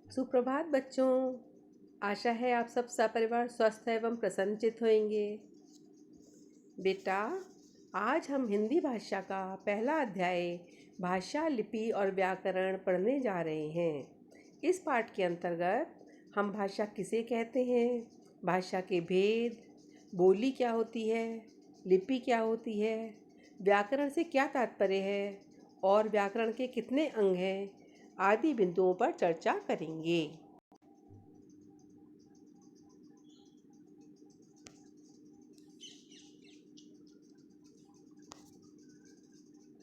सुप्रभात बच्चों। आशा है आप सब सपरिवार स्वस्थ एवं प्रसन्नचित्त होंगे। बेटा, आज हम हिंदी भाषा का पहला अध्याय भाषा, लिपि और व्याकरण पढ़ने जा रहे हैं। इस पाठ के अंतर्गत हम भाषा किसे कहते हैं, भाषा के भेद, बोली क्या होती है, लिपि क्या होती है, व्याकरण से क्या तात्पर्य है और व्याकरण के कितने अंग हैं आदि बिंदुओं पर चर्चा करेंगे।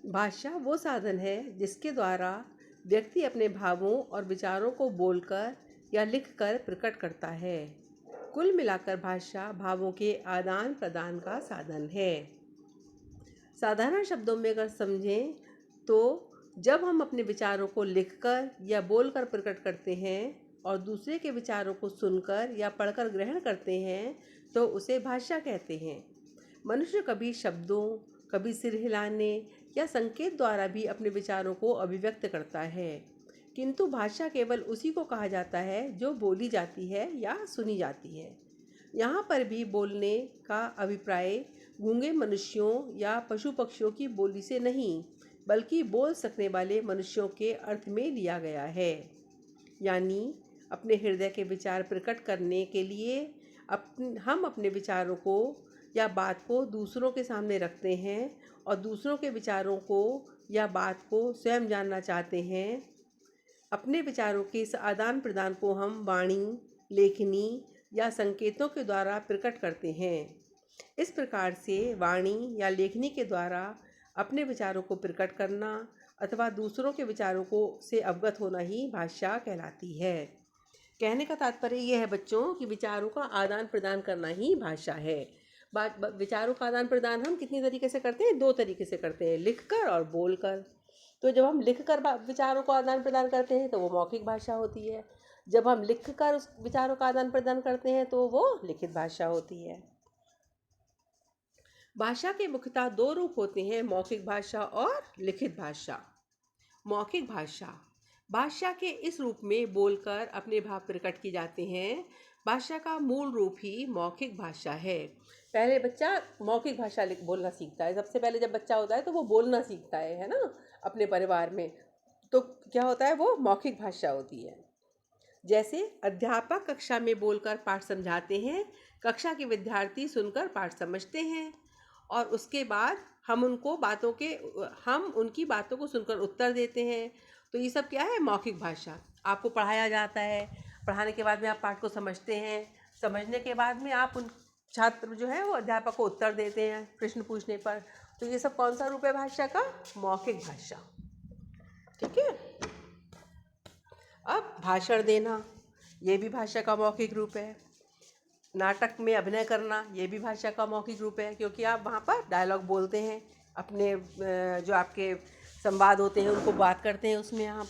भाषा वो साधन है जिसके द्वारा व्यक्ति अपने भावों और विचारों को बोलकर या लिखकर प्रकट करता है। कुल मिलाकर भाषा भावों के आदान प्रदान का साधन है। साधारण शब्दों में अगर समझें तो जब हम अपने विचारों को लिखकर या बोलकर प्रकट करते हैं और दूसरे के विचारों को सुनकर या पढ़कर ग्रहण करते हैं तो उसे भाषा कहते हैं। मनुष्य कभी शब्दों, कभी सिर हिलाने या संकेत द्वारा भी अपने विचारों को अभिव्यक्त करता है, किंतु भाषा केवल उसी को कहा जाता है जो बोली जाती है या सुनी जाती है। यहाँ पर भी बोलने का अभिप्राय गूंगे मनुष्यों या पशु पक्षियों की बोली से नहीं, बल्कि बोल सकने वाले मनुष्यों के अर्थ में लिया गया है। यानी अपने हृदय के विचार प्रकट करने के लिए हम अपने विचारों को या बात को दूसरों के सामने रखते हैं और दूसरों के विचारों को या बात को स्वयं जानना चाहते हैं। अपने विचारों के इस आदान प्रदान को हम वाणी, लेखनी या संकेतों के द्वारा प्रकट करते हैं। इस प्रकार से वाणी या लेखनी के द्वारा अपने विचारों को प्रकट करना अथवा दूसरों के विचारों को से अवगत होना ही भाषा कहलाती है। कहने का तात्पर्य यह है बच्चों कि विचारों का आदान प्रदान करना ही भाषा है। विचारों का आदान प्रदान हम कितनी तरीके से करते हैं? 2 तरीके से करते हैं, लिखकर और बोलकर। तो जब हम लिखकर विचारों को आदान प्रदान करते हैं तो वो मौखिक भाषा होती है। जब हम लिखकर उस विचारों का आदान प्रदान करते हैं तो वो लिखित भाषा होती है। भाषा के मुख्यतः 2 रूप होते हैं, मौखिक भाषा और लिखित भाषा। मौखिक भाषा, भाषा के इस रूप में बोलकर अपने भाव प्रकट किए जाते हैं। भाषा का मूल रूप ही मौखिक भाषा है। पहले बच्चा मौखिक भाषा बोलना सीखता है। सबसे पहले जब बच्चा होता है तो वो बोलना सीखता है ना, अपने परिवार में। तो क्या होता है, वो मौखिक भाषा होती है। जैसे अध्यापक कक्षा में बोलकर पाठ समझाते हैं, कक्षा के विद्यार्थी सुनकर पाठ समझते हैं और उसके बाद हम उनकी बातों को सुनकर उत्तर देते हैं। तो ये सब क्या है? मौखिक भाषा। आपको पढ़ाया जाता है, पढ़ाने के बाद में आप पाठ को समझते हैं, समझने के बाद में आप उन छात्र जो है वो अध्यापक को उत्तर देते हैं प्रश्न पूछने पर। तो ये सब कौन सा रूप है भाषा का? मौखिक भाषा। ठीक है। अब भाषण देना, ये भी भाषा का मौखिक रूप है। नाटक में अभिनय करना, ये भी भाषा का मौखिक रूप है, क्योंकि आप वहाँ पर डायलॉग बोलते हैं, अपने जो आपके संवाद होते हैं उनको बात करते हैं, उसमें आप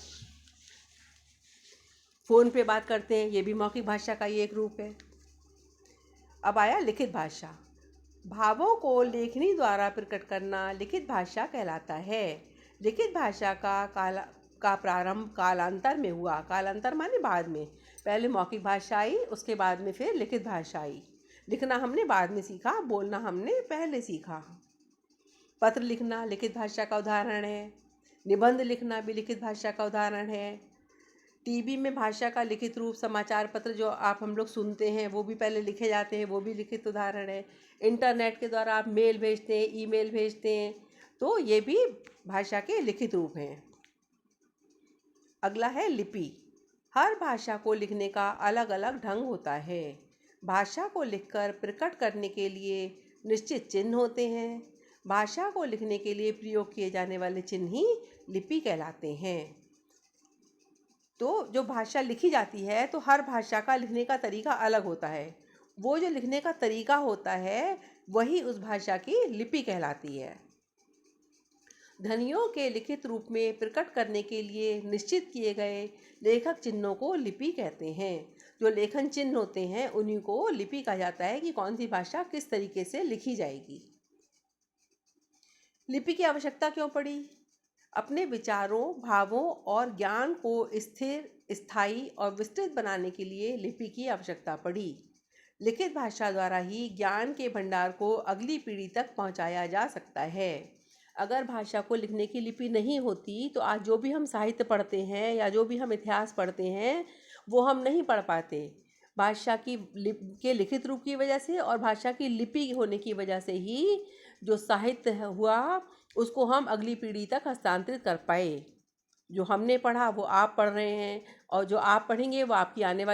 फ़ोन पे बात करते हैं, ये भी मौखिक भाषा का ही एक रूप है। अब आया लिखित भाषा। भावों को लेखनी द्वारा प्रकट करना लिखित भाषा कहलाता है। लिखित भाषा का प्रारंभ कालांतर में हुआ। कालांतर माने बाद में। पहले मौखिक भाषा आई, उसके बाद में फिर लिखित भाषा आई। लिखना हमने बाद में सीखा, बोलना हमने पहले सीखा। पत्र लिखना लिखित भाषा का उदाहरण है। निबंध लिखना भी लिखित भाषा का उदाहरण है। टीवी में भाषा का लिखित रूप समाचार पत्र जो हम लोग सुनते हैं वो भी पहले लिखे जाते हैं, वो भी लिखित उदाहरण है। इंटरनेट के द्वारा आप मेल भेजते हैं, ईमेल भेजते हैं, तो ये भी भाषा के लिखित रूप हैं। अगला है लिपि। हर भाषा को लिखने का अलग अलग ढंग होता है। भाषा को लिखकर प्रकट करने के लिए निश्चित चिन्ह होते हैं। भाषा को लिखने के लिए प्रयोग किए जाने वाले चिन्ह ही लिपि कहलाते हैं। तो जो भाषा लिखी जाती है तो हर भाषा का लिखने का तरीका अलग होता है। वो जो लिखने का तरीका होता है वही उस भाषा की लिपि कहलाती है। ध्वनियों के लिखित रूप में प्रकट करने के लिए निश्चित किए गए लेखक चिन्हों को लिपि कहते हैं। जो लेखन चिन्ह होते हैं उन्हीं को लिपि कहा जाता है कि कौन सी भाषा किस तरीके से लिखी जाएगी। लिपि की आवश्यकता क्यों पड़ी? अपने विचारों, भावों और ज्ञान को स्थिर, स्थायी और विस्तृत बनाने के लिए लिपि की आवश्यकता पड़ी। लिखित भाषा द्वारा ही ज्ञान के भंडार को अगली पीढ़ी तक पहुंचाया जा सकता है। अगर भाषा को लिखने की लिपि नहीं होती तो आज जो भी हम साहित्य पढ़ते हैं या जो भी हम इतिहास पढ़ते हैं वो हम नहीं पढ़ पाते। भाषा के लिखित रूप की वजह से और भाषा की लिपि होने की वजह से ही जो साहित्य हुआ उसको हम अगली पीढ़ी तक हस्तांतरित कर पाए। जो हमने पढ़ा वो आप पढ़ रहे हैं और जो आप पढ़ेंगे वो आपकी आगे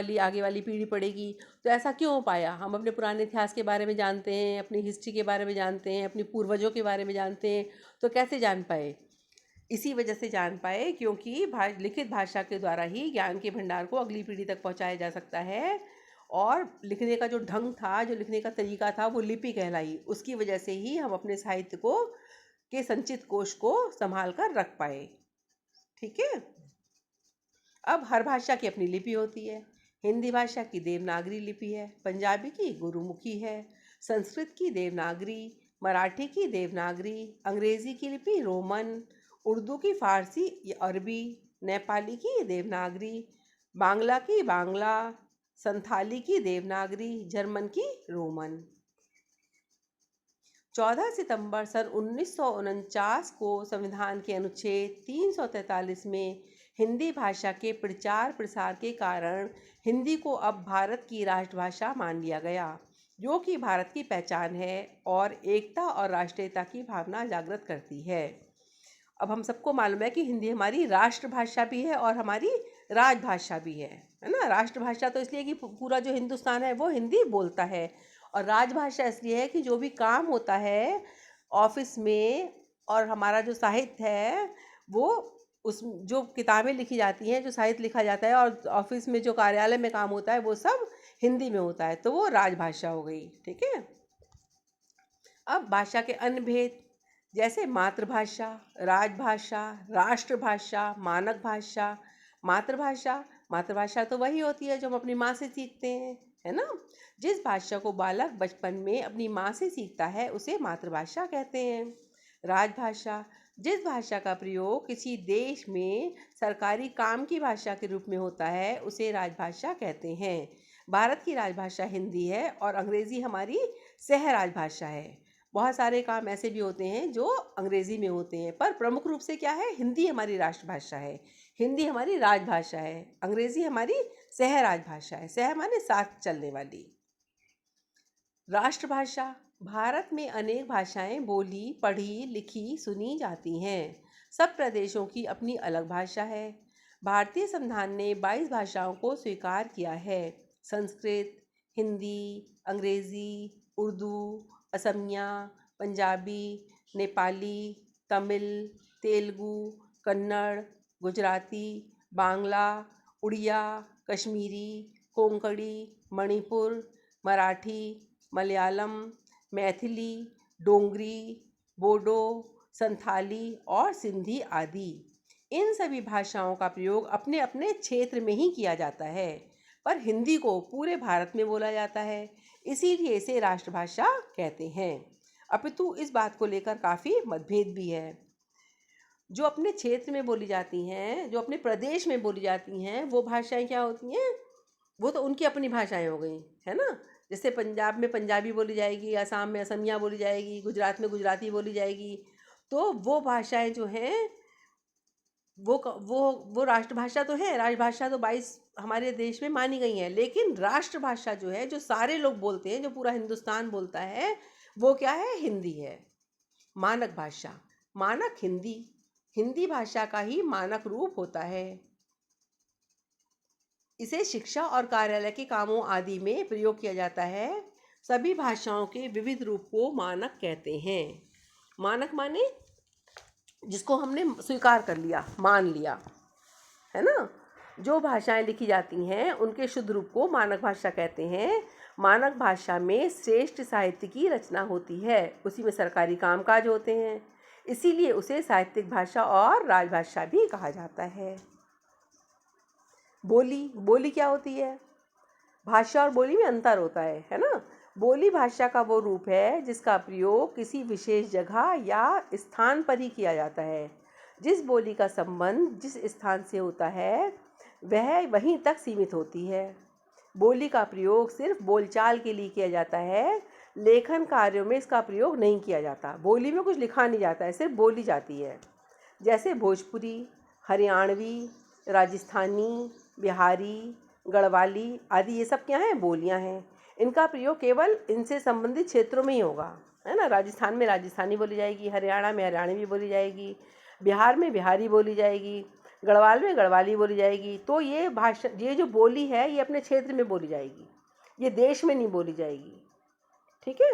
वाली पीढ़ी पढ़ेगी। तो ऐसा क्यों हो पाया? हम अपने पुराने इतिहास के बारे में जानते हैं, अपनी हिस्ट्री के बारे में जानते हैं, अपने पूर्वजों के बारे में जानते हैं, तो कैसे जान पाए? इसी वजह से जान पाए क्योंकि लिखित भाषा के द्वारा ही ज्ञान के भंडार को अगली पीढ़ी तक पहुंचाया जा सकता है। और लिखने का जो ढंग था, जो लिखने का तरीका था, वो लिपि कहलाई। उसकी वजह से ही हम अपने साहित्य को के संचित कोश को संभाल कर रख पाए। ठीक है। अब हर भाषा की अपनी लिपि होती है। हिंदी भाषा की देवनागरी लिपि है, पंजाबी की गुरुमुखी है, संस्कृत की देवनागरी, मराठी की देवनागरी, अंग्रेजी की लिपि रोमन, उर्दू की फारसी या अरबी, नेपाली की देवनागरी, बांग्ला की बांग्ला, संथाली की देवनागरी, जर्मन की रोमन। 14 सितंबर सन 1949 को संविधान के अनुच्छेद 343 में हिंदी भाषा के प्रचार प्रसार के कारण हिंदी को अब भारत की राष्ट्रभाषा मान लिया गया, जो कि भारत की पहचान है और एकता और राष्ट्रीयता की भावना जागृत करती है। अब हम सबको मालूम है कि हिंदी हमारी राष्ट्रभाषा भी है और हमारी राजभाषा भी है ना। राष्ट्रभाषा तो इसलिए कि पूरा जो हिंदुस्तान है वो हिंदी बोलता है, और राजभाषा इसलिए है कि जो भी काम होता है ऑफिस में और हमारा जो साहित्य है वो उस जो किताबें लिखी जाती हैं, जो साहित्य लिखा जाता है और ऑफिस में जो कार्यालय में काम होता है वो सब हिंदी में होता है, तो वो राजभाषा हो गई। ठीक है। अब भाषा के अन्य भेद जैसे मातृभाषा, राजभाषा, राष्ट्रभाषा, मानक भाषा। मातृभाषा मातृभाषा तो वही होती है जो हम अपनी माँ से सीखते हैं, है ना। जिस भाषा को बालक बचपन में अपनी माँ से सीखता है उसे मातृभाषा कहते हैं। राजभाषा जिस भाषा का प्रयोग किसी देश में सरकारी काम की भाषा के रूप में होता है उसे राजभाषा कहते हैं। भारत की राजभाषा हिंदी है और अंग्रेज़ी हमारी सह राजभाषा है। बहुत सारे काम ऐसे भी होते हैं जो अंग्रेज़ी में होते हैं, पर प्रमुख रूप से क्या है, हिंदी हमारी राष्ट्रभाषा है, हिंदी हमारी राजभाषा है, अंग्रेज़ी हमारी सह राजभाषा है। सह माने साथ चलने वाली। राष्ट्रभाषा भारत में अनेक भाषाएं बोली, पढ़ी, लिखी, सुनी जाती हैं। सब प्रदेशों की अपनी अलग भाषा है। भारतीय संविधान ने 22 भाषाओं को स्वीकार किया है। संस्कृत, हिंदी, अंग्रेज़ी, उर्दू, असमिया, पंजाबी, नेपाली, तमिल, तेलुगु, कन्नड़, गुजराती, बांग्ला, उड़िया, कश्मीरी, कोंकणी, मणिपुर, मराठी, मलयालम, मैथिली, डोंगरी, बोडो, संथाली और सिंधी आदि। इन सभी भाषाओं का प्रयोग अपने अपने क्षेत्र में ही किया जाता है, पर हिंदी को पूरे भारत में बोला जाता है, इसीलिए इसे राष्ट्रभाषा कहते हैं। अपितु इस बात को लेकर काफ़ी मतभेद भी है। जो अपने क्षेत्र में बोली जाती हैं, जो अपने प्रदेश में बोली जाती हैं, वो भाषाएं क्या होती हैं, वो तो उनकी अपनी भाषाएं हो गई, है ना। जैसे पंजाब में पंजाबी बोली जाएगी, असम में असमिया बोली जाएगी, गुजरात में गुजराती बोली जाएगी। तो वो भाषाएं जो हैं वो राष्ट्रभाषा तो है। राजभाषा तो 22 हमारे देश में मानी गई हैं, लेकिन राष्ट्रभाषा जो है, जो सारे लोग बोलते हैं, जो पूरा हिंदुस्तान बोलता है, वो क्या है, हिंदी है। मानक भाषा मानक हिंदी हिंदी भाषा का ही मानक रूप होता है। इसे शिक्षा और कार्यालय के कामों आदि में प्रयोग किया जाता है। सभी भाषाओं के विविध रूप को मानक कहते हैं। मानक माने जिसको हमने स्वीकार कर लिया, मान लिया, है ना। जो भाषाएं लिखी जाती हैं उनके शुद्ध रूप को मानक भाषा कहते हैं। मानक भाषा में श्रेष्ठ साहित्य की रचना होती है, उसी में सरकारी कामकाज होते हैं, इसीलिए उसे साहित्यिक भाषा और राजभाषा भी कहा जाता है। बोली क्या होती है? भाषा और बोली में अंतर होता है ना। बोली भाषा का वो रूप है जिसका प्रयोग किसी विशेष जगह या स्थान पर ही किया जाता है। जिस बोली का संबंध जिस स्थान से होता है वह वहीं तक सीमित होती है। बोली का प्रयोग सिर्फ बोलचाल के लिए किया जाता है, लेखन कार्यों में इसका प्रयोग नहीं किया जाता। बोली में कुछ लिखा नहीं जाता है, सिर्फ बोली जाती है। जैसे भोजपुरी, हरियाणवी, राजस्थानी, बिहारी, गढ़वाली आदि ये सब क्या हैं? बोलियां हैं। इनका प्रयोग केवल इनसे संबंधित क्षेत्रों में ही होगा, है ना। राजस्थान में राजस्थानी बोली जाएगी, हरियाणा में हरियाणवी बोली जाएगी, बिहार में बिहारी बोली जाएगी, गढ़वाल में गढ़वाली बोली जाएगी। तो ये भाषा, ये जो बोली है ये अपने क्षेत्र में बोली जाएगी, ये देश में नहीं बोली जाएगी। ठीक है।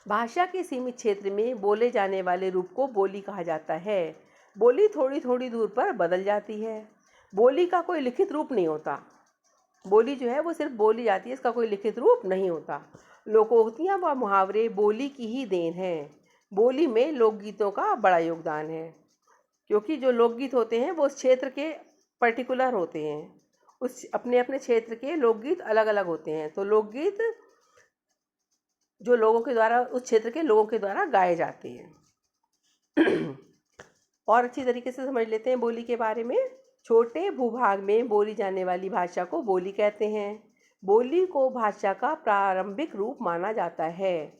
भाषा के सीमित क्षेत्र में बोले जाने वाले रूप को बोली कहा जाता है। बोली थोड़ी थोड़ी दूर पर बदल जाती है। बोली का कोई लिखित रूप नहीं होता। बोली जो है वो सिर्फ बोली जाती है, इसका कोई लिखित रूप नहीं होता। लोकोक्तियाँ व मुहावरे बोली की ही देन हैं। बोली में लोकगीतों का बड़ा योगदान है, क्योंकि जो लोकगीत होते हैं वो उस क्षेत्र के पर्टिकुलर होते हैं, उस अपने अपने क्षेत्र के लोकगीत अलग अलग होते हैं। तो लोकगीत जो लोगों के द्वारा, उस क्षेत्र के लोगों के द्वारा गाए जाते हैं। और अच्छी तरीके से समझ लेते हैं बोली के बारे में। छोटे भूभाग में बोली जाने वाली भाषा को बोली कहते हैं। बोली को भाषा का प्रारंभिक रूप माना जाता है।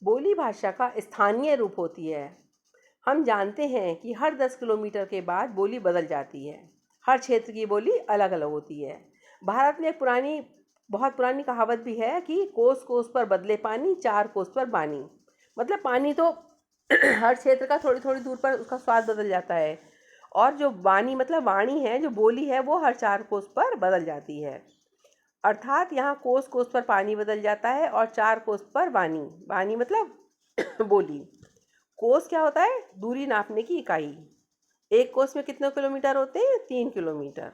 बोली भाषा का स्थानीय रूप होती है। हम जानते हैं कि हर 10 किलोमीटर के बाद बोली बदल जाती है। हर क्षेत्र की बोली अलग अलग होती है। भारत में एक बहुत पुरानी कहावत भी है कि कोस कोस पर बदले पानी, 4 कोस पर बानी। मतलब पानी तो हर क्षेत्र का थोड़ी थोड़ी दूर पर उसका स्वाद बदल जाता है, और जो बानी मतलब वाणी है, जो बोली है, वो हर 4 कोस पर बदल जाती है। अर्थात यहाँ कोस कोस पर पानी बदल जाता है और 4 कोस पर वाणी। वाणी मतलब बोली। कोस क्या होता है? दूरी नापने की इकाई। एक कोस में कितने किलोमीटर होते हैं? 3 किलोमीटर।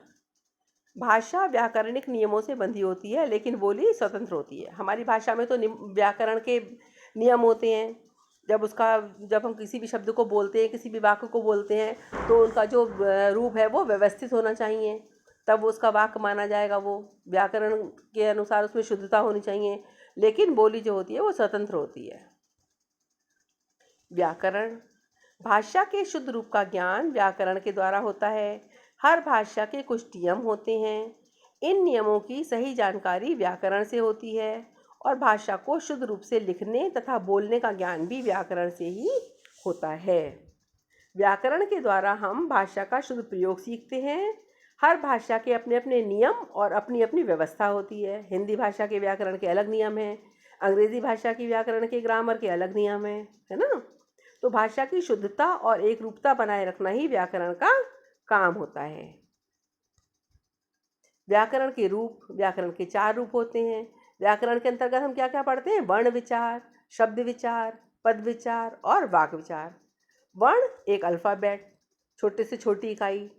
भाषा व्याकरणिक नियमों से बंधी होती है, लेकिन बोली स्वतंत्र होती है। हमारी भाषा में तो व्याकरण के नियम होते हैं। जब हम किसी भी शब्द को बोलते हैं, किसी भी वाक्य को बोलते हैं, तो उनका जो रूप है वो व्यवस्थित होना चाहिए, तब वो उसका वाक्य माना जाएगा। वो व्याकरण के अनुसार उसमें शुद्धता होनी चाहिए। लेकिन बोली जो होती है वो स्वतंत्र होती है। व्याकरण, भाषा के शुद्ध रूप का ज्ञान व्याकरण के द्वारा होता है। हर भाषा के कुछ नियम होते हैं। इन नियमों की सही जानकारी व्याकरण से होती है, और भाषा को शुद्ध रूप से लिखने तथा बोलने का ज्ञान भी व्याकरण से ही होता है। व्याकरण के द्वारा हम भाषा का शुद्ध प्रयोग सीखते हैं। हर भाषा के अपने अपने नियम और अपनी अपनी व्यवस्था होती है। हिंदी भाषा के व्याकरण के अलग नियम हैं, अंग्रेजी भाषा की व्याकरण के ग्रामर के अलग नियम हैं, है ना। तो भाषा की शुद्धता और एक रूपता बनाए रखना ही व्याकरण का काम होता है। व्याकरण के रूप, व्याकरण के 4 रूप होते हैं। व्याकरण के अंतर्गत हम क्या क्या पढ़ते हैं? वर्ण विचार, शब्द विचार, पद विचार और वाक्य विचार। वर्ण एक अल्फ़ाबेट, छोटे से छोटी इकाई,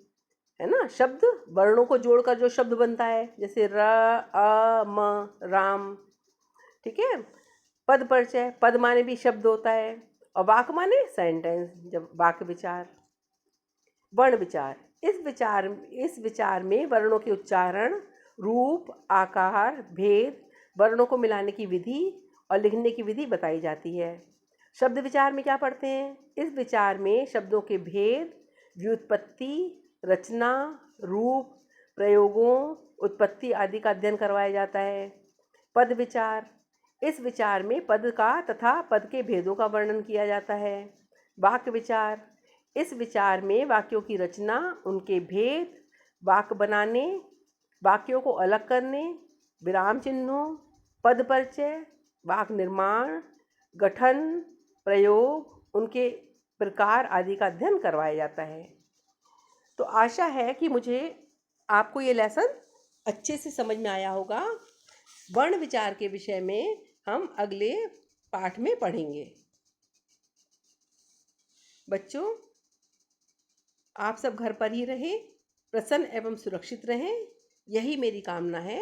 है ना। शब्द, वर्णों को जोड़कर जो शब्द बनता है, जैसे र, अ, म, राम। ठीक है। पद परिचय, पद माने भी शब्द होता है, और वाक्य माने सेंटेंस, जब वाक्य विचार। वर्ण विचार, इस विचार में वर्णों के उच्चारण, रूप, आकार, भेद, वर्णों को मिलाने की विधि और लिखने की विधि बताई जाती है। शब्द विचार में क्या पढ़ते हैं? इस विचार में शब्दों के भेद, व्युत्पत्ति, रचना, रूप, प्रयोगों, उत्पत्ति आदि का अध्ययन करवाया जाता है। पद विचार, इस विचार में पद का तथा पद के भेदों का वर्णन किया जाता है। वाक्य विचार, इस विचार में वाक्यों की रचना, उनके भेद, वाक्य बनाने, वाक्यों को अलग करने, विराम चिन्हों, पद परिचय, वाक्य निर्माण, गठन, प्रयोग, उनके प्रकार आदि का अध्ययन करवाया जाता है। तो आशा है कि मुझे आपको ये लेसन अच्छे से समझ में आया होगा। वर्ण विचार के विषय में हम अगले पाठ में पढ़ेंगे। बच्चों, आप सब घर पर ही रहें, प्रसन्न एवं सुरक्षित रहें, यही मेरी कामना है।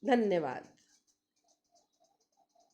धन्यवाद।